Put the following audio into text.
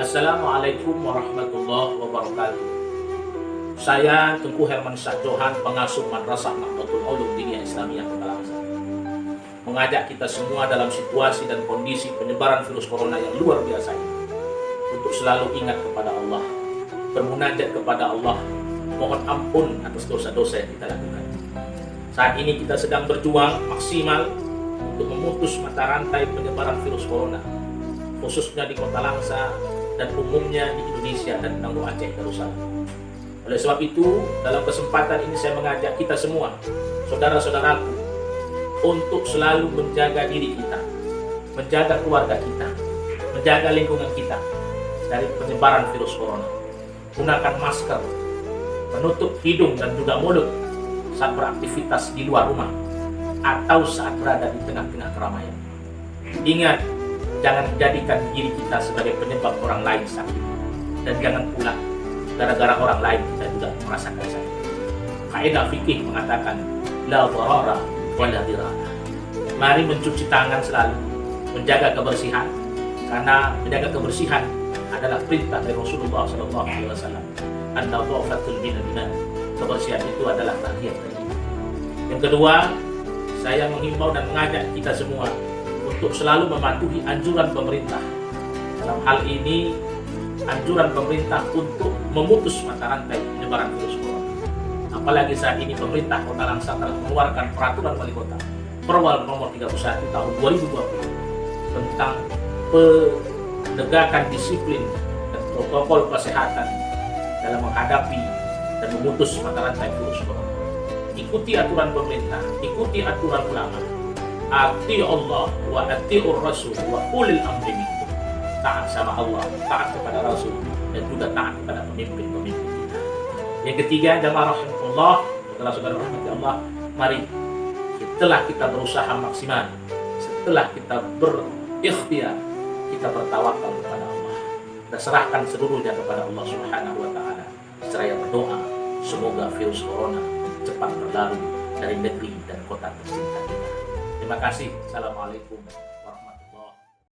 Assalamualaikum warahmatullahi wabarakatuh. Saya Tengku Herman Syah Johan, pengasuh Madrasah Nahdlatul Ulum Diniyah Islamiyah Kota Langsa, mengajak kita semua dalam situasi dan kondisi penyebaran virus corona yang luar biasa ini untuk selalu ingat kepada Allah, bermunajat kepada Allah, mohon ampun atas dosa-dosa yang kita lakukan. Saat ini kita sedang berjuang maksimal untuk memutus mata rantai penyebaran virus corona, khususnya di Kota Langsa dan umumnya di Indonesia dan Nanggo Aceh Darussalam. Oleh sebab itu, dalam kesempatan ini saya mengajak kita semua, saudara-saudaraku, untuk selalu menjaga diri kita, menjaga keluarga kita, menjaga lingkungan kita dari penyebaran virus corona. Gunakan masker, menutup hidung dan juga mulut saat beraktivitas di luar rumah atau saat berada di tengah-tengah keramaian. Ingat, jangan jadikan diri kita sebagai penyebab orang lain sakit, dan jangan pula gara-gara orang lain kita juga merasakan sakit. Kaidah fikih mengatakan la dharara wa la dirara. Mari mencuci tangan selalu, menjaga kebersihan, karena menjaga kebersihan adalah perintah dari Rasulullah SAW. An-nadhafatul minal. Kebersihan itu adalah bagian dari iman. Yang kedua, saya menghimbau dan mengajak kita semua untuk selalu mematuhi anjuran pemerintah. Dalam hal ini, anjuran pemerintah untuk memutus mata rantai penyebaran virus corona. Apalagi saat ini pemerintah Kota Langsa telah mengeluarkan peraturan wali kota Perwal nomor 31 tahun 2020 tentang penegakan disiplin dan protokol kesehatan dalam menghadapi dan memutus mata rantai virus corona. Ikuti aturan pemerintah, ikuti aturan ulama. Ati Allah wa atiur Rasul wa ulil amri minkum. Taat sama Allah, taat kepada Rasul, dan juga taat kepada pemimpin-pemimpin kita. Yang ketiga, jamaah rahmatullah, saudara-saudara rahmati Allah, mari setelah kita berusaha maksimal, setelah kita berikhtiar, kita bertawakal kepada Allah. Kita serahkan seluruhnya kepada Allah Subhanahu wa taala. Seraya berdoa semoga virus corona cepat berlalu dari negeri dan kota tercinta kita. Terima kasih. Assalamualaikum.